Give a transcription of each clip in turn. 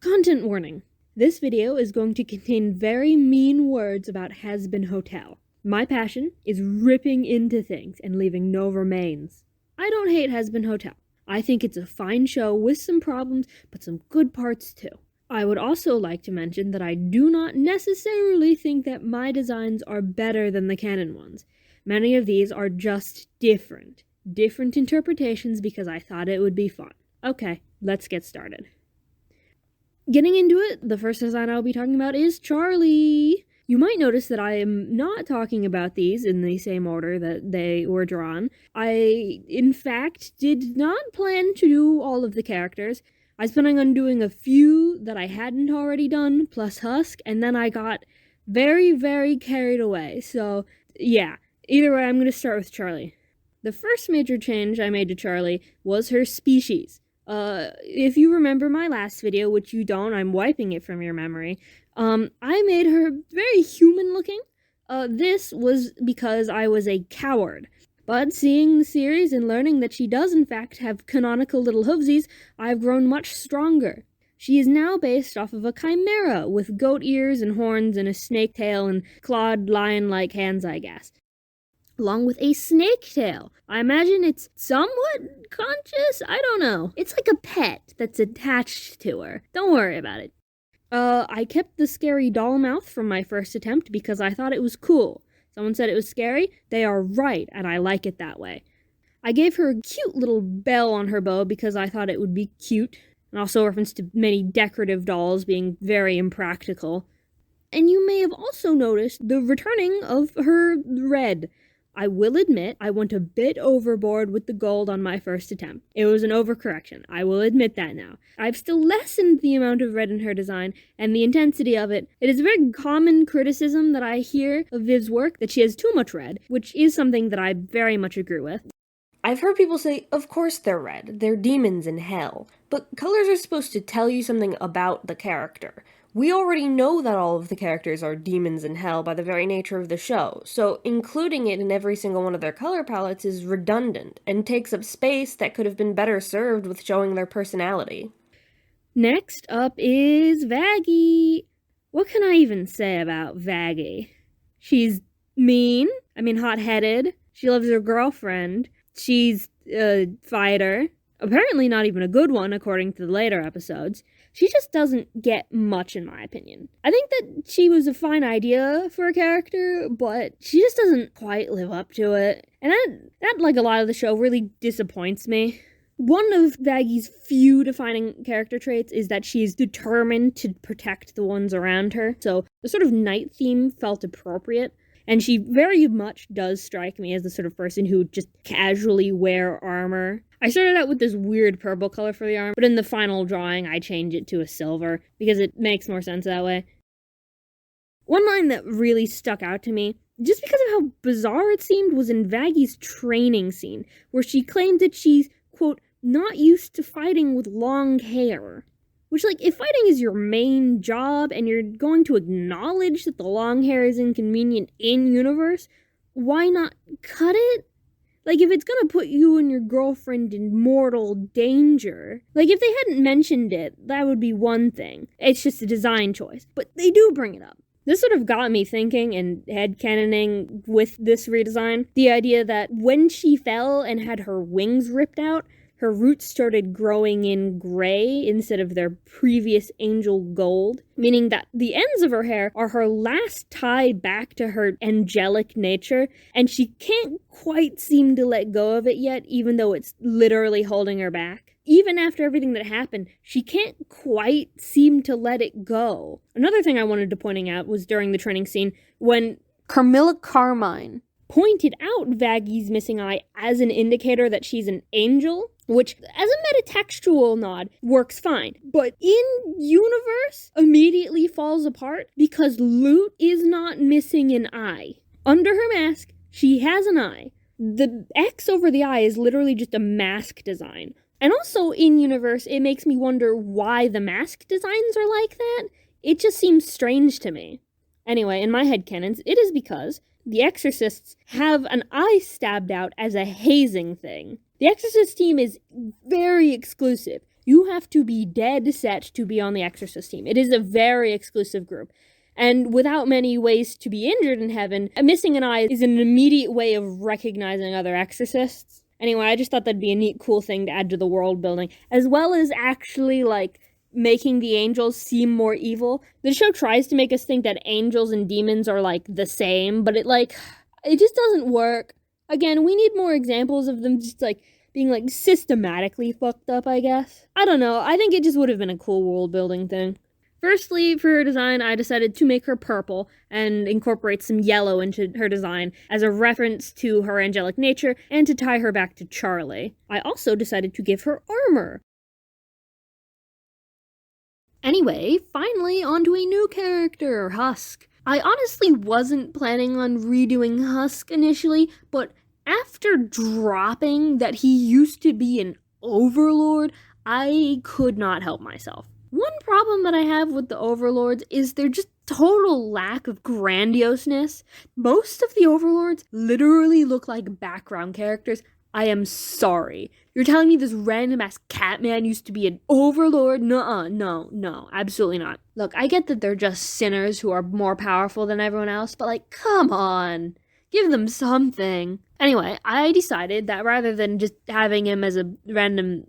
Content warning. This video is going to contain very mean words about Hazbin Hotel. My passion is ripping into things and leaving no remains. I don't hate Hazbin Hotel. I think it's a fine show with some problems, but some good parts too. I would also like to mention that I do not necessarily think that my designs are better than the canon ones. Many of these are just different interpretations because I thought it would be fun. Okay, let's get started. Getting into it, the first design I'll be talking about is Charlie. You might notice that I am not talking about these in the same order that they were drawn. I, in fact, did not plan to do all of the characters. I was planning on doing a few that I hadn't already done, plus Husk, and then I got very, very carried away. So, yeah. Either way, I'm going to start with Charlie. The first major change I made to Charlie was her species. If you remember my last video, which you don't, I'm wiping it from your memory, I made her very human looking. This was because I was a coward. But seeing the series and learning that she does in fact have canonical little hoovesies, I've grown much stronger. She is now based off of a chimera with goat ears and horns and a snake tail and clawed lion-like hands, I guess. Along with a snake tail. I imagine it's somewhat conscious? I don't know. It's like a pet that's attached to her. Don't worry about it. I kept the scary doll mouth from my first attempt because I thought it was cool. Someone said it was scary. They are right, and I like it that way. I gave her a cute little bell on her bow because I thought it would be cute, and also reference to many decorative dolls being very impractical. And you may have also noticed the returning of her red. I will admit I went a bit overboard with the gold on my first attempt. It was an overcorrection. I will admit that now. I've still lessened the amount of red in her design and the intensity of it. It is a very common criticism that I hear of Viv's work that she has too much red, which is something that I very much agree with. I've heard people say, of course they're red, they're demons in hell, but colors are supposed to tell you something about the character. We already know that all of the characters are demons in hell by the very nature of the show, so including it in every single one of their color palettes is redundant, and takes up space that could have been better served with showing their personality. Next up is Vaggie. What can I even say about Vaggie? She's mean, hot-headed, she loves her girlfriend, she's a fighter, apparently not even a good one according to the later episodes. She just doesn't get much, in my opinion. I think that she was a fine idea for a character, but she just doesn't quite live up to it. And that like a lot of the show, really disappoints me. One of Vaggie's few defining character traits is that she's determined to protect the ones around her, so the sort of night theme felt appropriate. And she very much does strike me as the sort of person who would just casually wear armor. I started out with this weird purple color for the armor, but in the final drawing I changed it to a silver because it makes more sense that way. One line that really stuck out to me, just because of how bizarre it seemed, was in Vaggie's training scene, where she claimed that she's, quote, not used to fighting with long hair. Which, if fighting is your main job and you're going to acknowledge that the long hair is inconvenient in-universe, why not cut it? If it's gonna put you and your girlfriend in mortal danger. If they hadn't mentioned it, that would be one thing. It's just a design choice. But they do bring it up. This sort of got me thinking and headcanoning with this redesign. The idea that when she fell and had her wings ripped out, her roots started growing in gray instead of their previous angel gold, meaning that the ends of her hair are her last tie back to her angelic nature, and she can't quite seem to let go of it yet, even though it's literally holding her back. Even after everything that happened, she can't quite seem to let it go. Another thing I wanted to point out was during the training scene, when Carmilla Carmine pointed out Vaggie's missing eye as an indicator that she's an angel, which, as a metatextual nod, works fine. But in-universe, immediately falls apart because Lute is not missing an eye. Under her mask, she has an eye. The X over the eye is literally just a mask design. And also, in-universe, it makes me wonder why the mask designs are like that. It just seems strange to me. Anyway, in my headcanons, it is because the Exorcists have an eye stabbed out as a hazing thing. The Exorcist team is very exclusive. You have to be dead set to be on the Exorcist team. It is a very exclusive group. And without many ways to be injured in heaven, missing an eye is an immediate way of recognizing other exorcists. Anyway, I just thought that'd be a neat, cool thing to add to the world building, as well as actually, like, making the angels seem more evil. The show tries to make us think that angels and demons are, like, the same, but it just doesn't work. Again, we need more examples of them just, like, being, like, systematically fucked up, I guess. I don't know, I think it just would have been a cool world building thing. Firstly, for her design, I decided to make her purple and incorporate some yellow into her design as a reference to her angelic nature and to tie her back to Charlie. I also decided to give her armor. Anyway, finally onto a new character, Husk. I honestly wasn't planning on redoing Husk initially, but after dropping that he used to be an overlord, I could not help myself. One problem that I have with the overlords is their just total lack of grandioseness. Most of the overlords literally look like background characters. I am sorry. You're telling me this random ass Catman used to be an overlord? Nuh-uh, no, absolutely not. Look, I get that they're just sinners who are more powerful than everyone else, but like, come on. Give them something. Anyway, I decided that rather than just having him as a random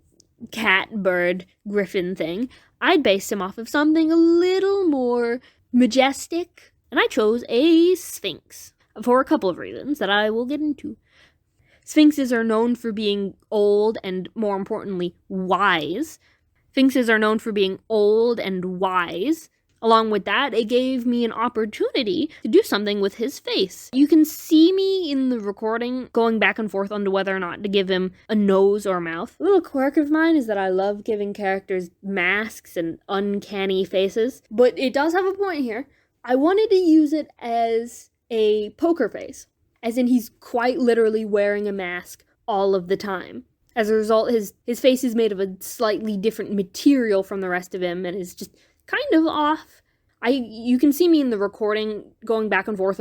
cat, bird, griffin thing, I'd base him off of something a little more majestic, and I chose a sphinx for a couple of reasons that I will get into. Sphinxes are known for being old and, more importantly, wise. Along with that, it gave me an opportunity to do something with his face. You can see me in the recording going back and forth on whether or not to give him a nose or a mouth. A little quirk of mine is that I love giving characters masks and uncanny faces, but it does have a point here. I wanted to use it as a poker face, as in he's quite literally wearing a mask all of the time. As a result, his face is made of a slightly different material from the rest of him and is just kind of off. You can see me in the recording going back and forth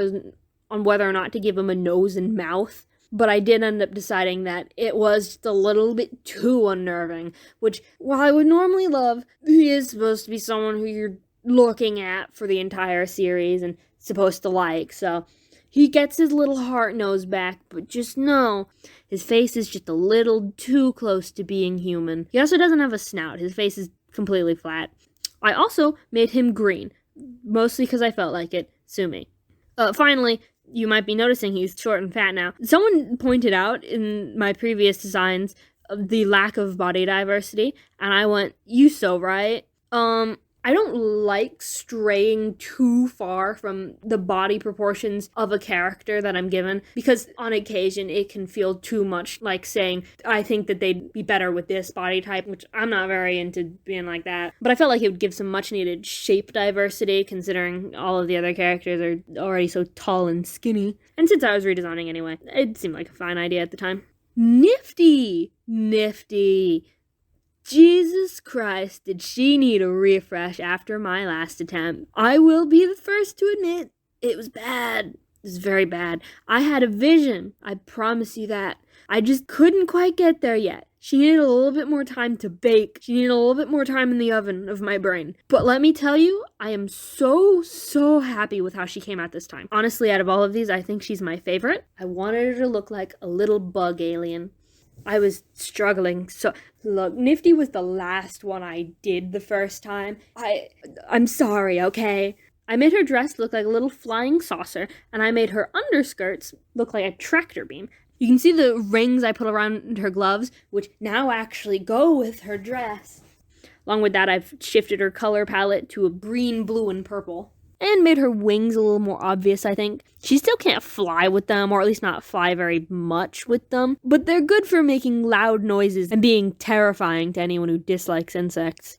on whether or not to give him a nose and mouth, but I did end up deciding that it was just a little bit too unnerving, which, while I would normally love, he is supposed to be someone who you're looking at for the entire series and supposed to like, so he gets his little heart nose back, but just know, his face is just a little too close to being human. He also doesn't have a snout. His face is completely flat. I also made him green, mostly because I felt like it. Sue me. Finally, you might be noticing he's short and fat now. Someone pointed out in my previous designs the lack of body diversity, and I went, you so right. I don't like straying too far from the body proportions of a character that I'm given, because on occasion it can feel too much like saying, I think that they'd be better with this body type, which I'm not very into being like that. But I felt like it would give some much needed shape diversity, considering all of the other characters are already so tall and skinny. And since I was redesigning anyway, it seemed like a fine idea at the time. Nifty! Jesus Christ, did she need a refresh after my last attempt. I will be the first to admit, it was bad. It was very bad. I had a vision, I promise you that. I just couldn't quite get there yet. She needed a little bit more time to bake. She needed a little bit more time in the oven of my brain. But let me tell you, I am so happy with how she came out this time. Honestly, out of all of these, I think she's my favorite. I wanted her to look like a little bug alien. I was struggling. So, look, Nifty was the last one I did the first time. I'm sorry, okay? I made her dress look like a little flying saucer, and I made her underskirts look like a tractor beam. You can see the rings I put around her gloves, which now actually go with her dress. Along with that, I've shifted her color palette to a green, blue, and purple. And made her wings a little more obvious, I think. She still can't fly with them, or at least not fly very much with them. But they're good for making loud noises and being terrifying to anyone who dislikes insects.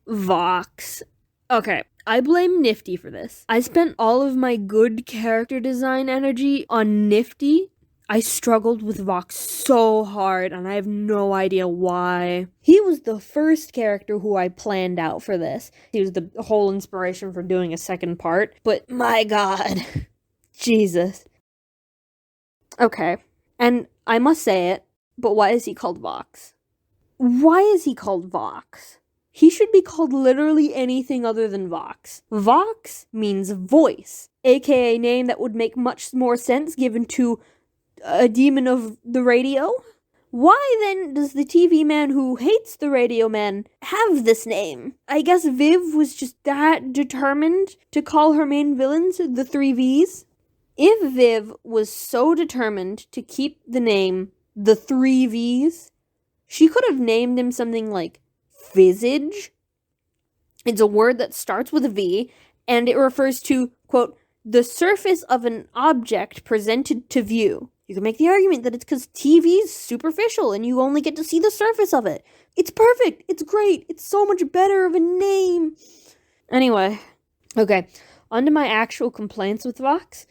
Vox. Okay, I blame Nifty for this. I spent all of my good character design energy on Nifty. I struggled with Vox so hard, and I have no idea why. He was the first character who I planned out for this. He was the whole inspiration for doing a second part, but my god. Jesus. Okay, and I must say it, but why is he called Vox? Why is he called Vox? He should be called literally anything other than Vox. Vox means voice, aka a name that would make much more sense given to a demon of the radio. Why then does the TV man who hates the radio man have this name? I guess Viv was just that determined to call her main villains the 3 Vs. If Viv was so determined to keep the name the 3 Vs, she could have named him something like visage. It's a word that starts with a V, and it refers to, quote, the surface of an object presented to view. You can make the argument that it's because TV is superficial and you only get to see the surface of it. It's perfect. It's great. It's so much better of a name. Anyway, okay, on to my actual complaints with Vox.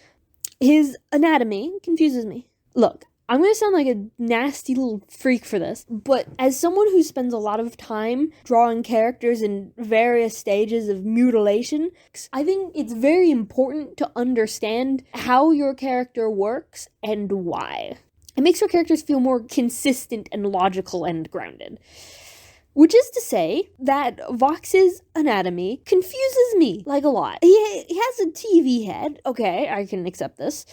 His anatomy confuses me. Look, I'm going to sound like a nasty little freak for this, but as someone who spends a lot of time drawing characters in various stages of mutilation, I think it's very important to understand how your character works and why. It makes your characters feel more consistent and logical and grounded. Which is to say that Vox's anatomy confuses me, like, a lot. He has a TV head, okay, I can accept this,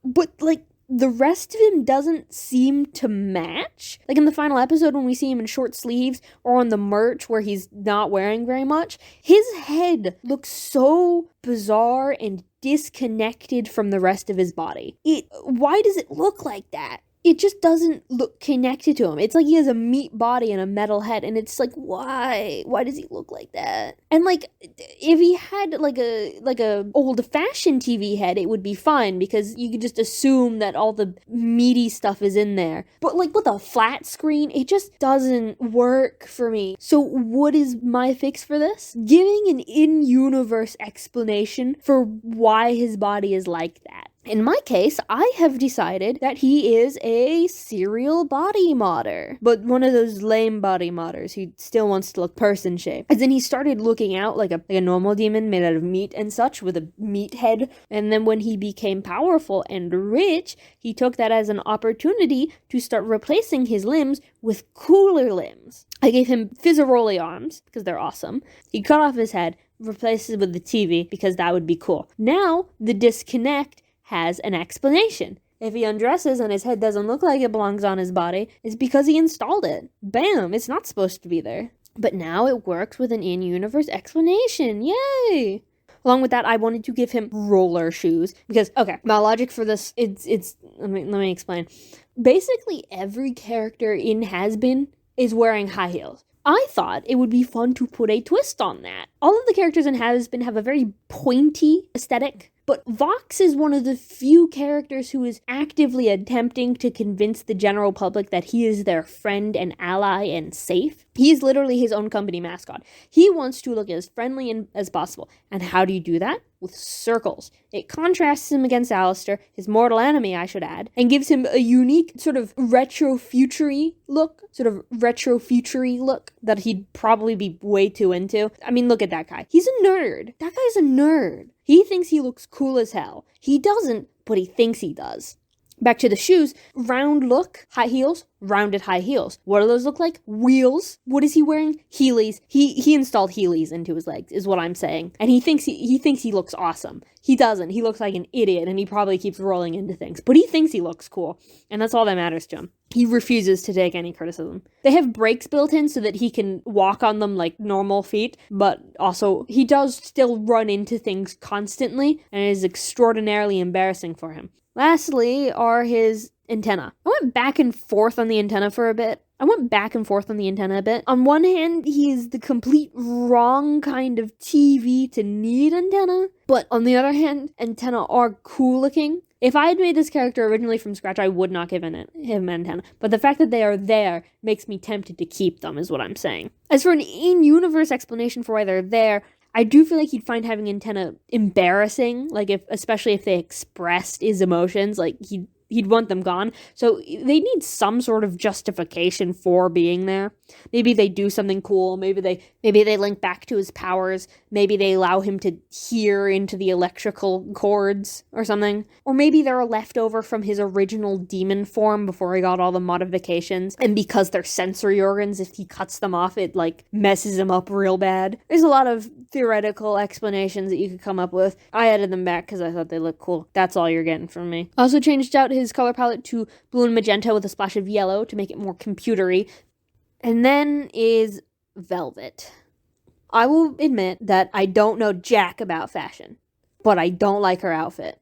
but, like, the rest of him doesn't seem to match. Like in the final episode when we see him in short sleeves, or on the merch where he's not wearing very much, his head looks so bizarre and disconnected from the rest of his body. Why does it look like that? It just doesn't look connected to him. It's like he has a meat body and a metal head, and it's like, why? Why does he look like that? And like, if he had like a old-fashioned TV head, it would be fine because you could just assume that all the meaty stuff is in there. But like with a flat screen, it just doesn't work for me. So what is my fix for this? Giving an in-universe explanation for why his body is like that. In my case, I have decided that he is a serial body modder, but one of those lame body modders who still wants to look person-shaped. As in, he started looking out like a normal demon made out of meat and such, with a meat head, and then when he became powerful and rich, he took that as an opportunity to start replacing his limbs with cooler limbs. I gave him Fizzaroli arms, because they're awesome. He cut off his head, replaced it with the TV, because that would be cool. Now, the disconnect has an explanation. If he undresses and his head doesn't look like it belongs on his body, it's because he installed it. Bam! It's not supposed to be there. But now it works with an in-universe explanation. Yay! Along with that, I wanted to give him roller shoes. Because, okay, my logic for this, let me explain. Basically, every character in Hazbin is wearing high heels. I thought it would be fun to put a twist on that. All of the characters in Hazbin have a very pointy aesthetic, but Vox is one of the few characters who is actively attempting to convince the general public that he is their friend and ally and safe. He is literally his own company mascot. He wants to look as friendly as possible. And how do you do that? With circles. It contrasts him against Alistair, his mortal enemy, I should add, and gives him a unique sort of retro-futury look that he'd probably be way too into. I mean, look at that guy. He's a nerd. That guy's a nerd. He thinks he looks cool as hell. He doesn't, but he thinks he does. Back to the shoes. Round look, high heels, rounded high heels. What do those look like? Wheels. What is he wearing? Heelys. He installed Heelys into his legs, is what I'm saying. And he thinks he looks awesome. He doesn't. He looks like an idiot, and he probably keeps rolling into things. But he thinks he looks cool, and that's all that matters to him. He refuses to take any criticism. They have brakes built in so that he can walk on them like normal feet, but also he does still run into things constantly, and it is extraordinarily embarrassing for him. Lastly are his antenna. I went back and forth on the antenna for a bit. On one hand, he is the complete wrong kind of TV to need antenna, but on the other hand, antenna are cool looking. If I had made this character originally from scratch, I would not give him antenna, but the fact that they are there makes me tempted to keep them, is what I'm saying. As for an in-universe explanation for why they're there, I do feel like he'd find having antenna embarrassing, like especially if they expressed his emotions, like he'd want them gone. So they need some sort of justification for being there. Maybe they do something cool. Maybe they link back to his powers. Maybe they allow him to hear into the electrical cords or something. Or maybe they're a leftover from his original demon form before he got all the modifications. And because they're sensory organs, if he cuts them off, it like messes him up real bad. There's a lot of theoretical explanations that you could come up with. I added them back because I thought they looked cool. That's all you're getting from me. I also changed out his color palette to blue and magenta with a splash of yellow to make it more computery. And then is Velvet. I will admit that I don't know jack about fashion, but I don't like her outfit.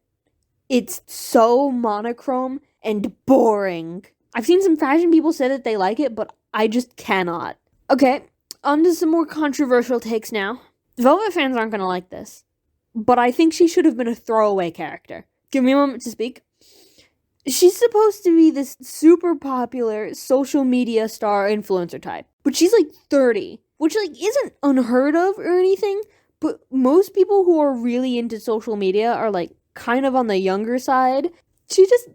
It's so monochrome and boring. I've seen some fashion people say that they like it, but I just cannot. Okay, on to some more controversial takes now. Velvet fans aren't going to like this, but I think she should have been a throwaway character. Give me a moment to speak. She's supposed to be this super popular social media star influencer type, but she's like 30, which like isn't unheard of or anything, but most people who are really into social media are like kind of on the younger side. She just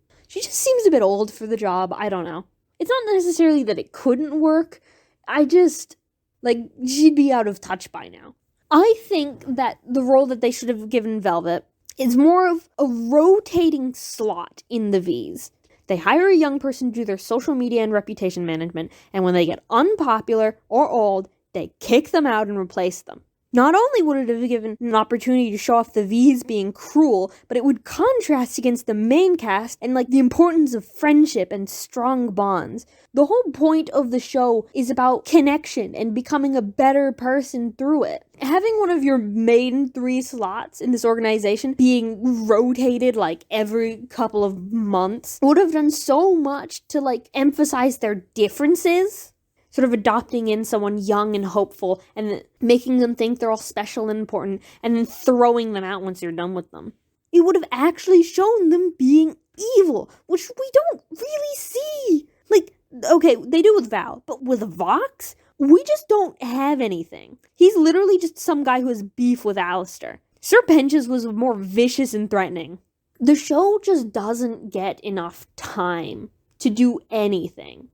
seems a bit old for the job. I don't know. It's not necessarily that it couldn't work. I just, like, she'd be out of touch by now. I think that the role that they should have given Velvet is more of a rotating slot in the V's. They hire a young person to do their social media and reputation management, and when they get unpopular or old, they kick them out and replace them. Not only would it have given an opportunity to show off the V's being cruel, but it would contrast against the main cast and like the importance of friendship and strong bonds. The whole point of the show is about connection and becoming a better person through it. Having one of your main 3 slots in this organization being rotated like every couple of months would have done so much to like emphasize their differences. Sort of adopting in someone young and hopeful and making them think they're all special and important and then throwing them out once you're done with them. It would have actually shown them being evil, which we don't really see. Like, okay, they do with Val, but with Vox, we just don't have anything. He's literally just some guy who has beef with Alistair. Sir Penches was more vicious and threatening. The show just doesn't get enough time to do anything.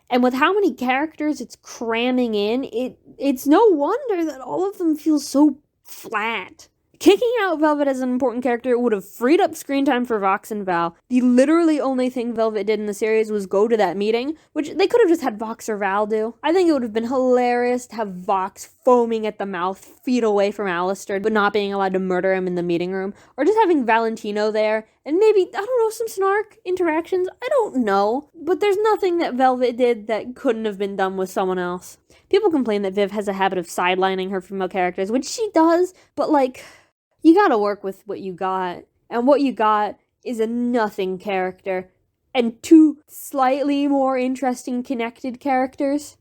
And with how many characters it's cramming in, it's no wonder that all of them feel so flat. Kicking out Velvet as an important character would have freed up screen time for Vox and Val. The literally only thing Velvet did in the series was go to that meeting, which they could have just had Vox or Val do. I think it would have been hilarious to have Vox foaming at the mouth, feet away from Alistair, but not being allowed to murder him in the meeting room. Or just having Valentino there, and maybe, I don't know, some snark interactions. I don't know. But there's nothing that Velvet did that couldn't have been done with someone else. People complain that Viv has a habit of sidelining her female characters, which she does, but like, you gotta work with what you got. And what you got is a nothing character. And 2 slightly more interesting connected characters.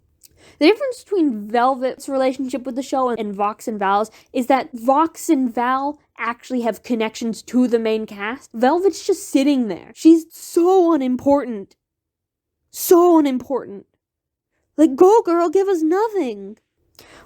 The difference between Velvet's relationship with the show and Vox and Val's is that Vox and Val actually have connections to the main cast. Velvet's just sitting there. She's so unimportant. So unimportant. Like, go girl, give us nothing.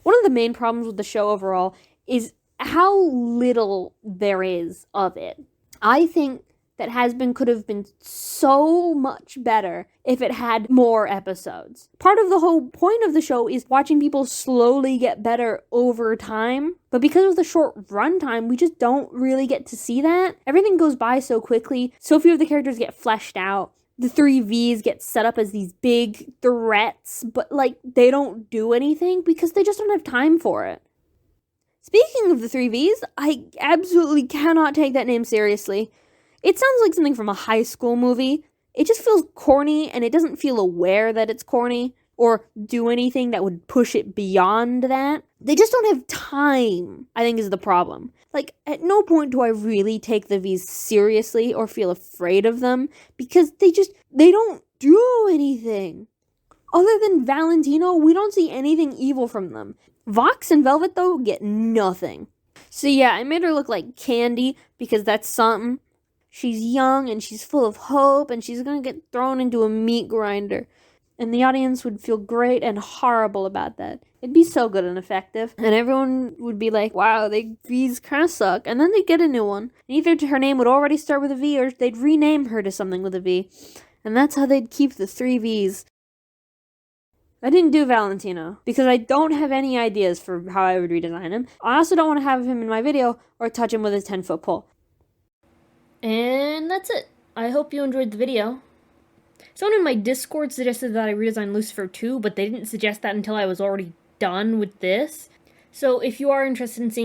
One of the main problems with the show overall is how little there is of it. I think that Hazbin could have been so much better if it had more episodes. Part of the whole point of the show is watching people slowly get better over time, but because of the short runtime, we just don't really get to see that. Everything goes by so quickly, so few of the characters get fleshed out. The 3 V's get set up as these big threats, but like they don't do anything because they just don't have time for it. Speaking of the 3 V's, I absolutely cannot take that name seriously. It sounds like something from a high school movie. It just feels corny, and it doesn't feel aware that it's corny, or do anything that would push it beyond that. They just don't have time, I think is the problem. Like, at no point do I really take the V's seriously or feel afraid of them, because they don't do anything. Other than Valentino, we don't see anything evil from them. Vox and Velvet, though, get nothing. So yeah, I made her look like Candy, because that's something. She's young, and she's full of hope, and she's gonna get thrown into a meat grinder. And the audience would feel great and horrible about that. It'd be so good and effective. And everyone would be like, wow, V's kind of suck. And then they'd get a new one. And either her name would already start with a V or they'd rename her to something with a V. And that's how they'd keep the 3 V's. I didn't do Valentino because I don't have any ideas for how I would redesign him. I also don't want to have him in my video or touch him with a 10-foot pole. And that's it. I hope you enjoyed the video. Someone in my Discord suggested that I redesign Lucifer too, but they didn't suggest that until I was already done with this. So if you are interested in seeing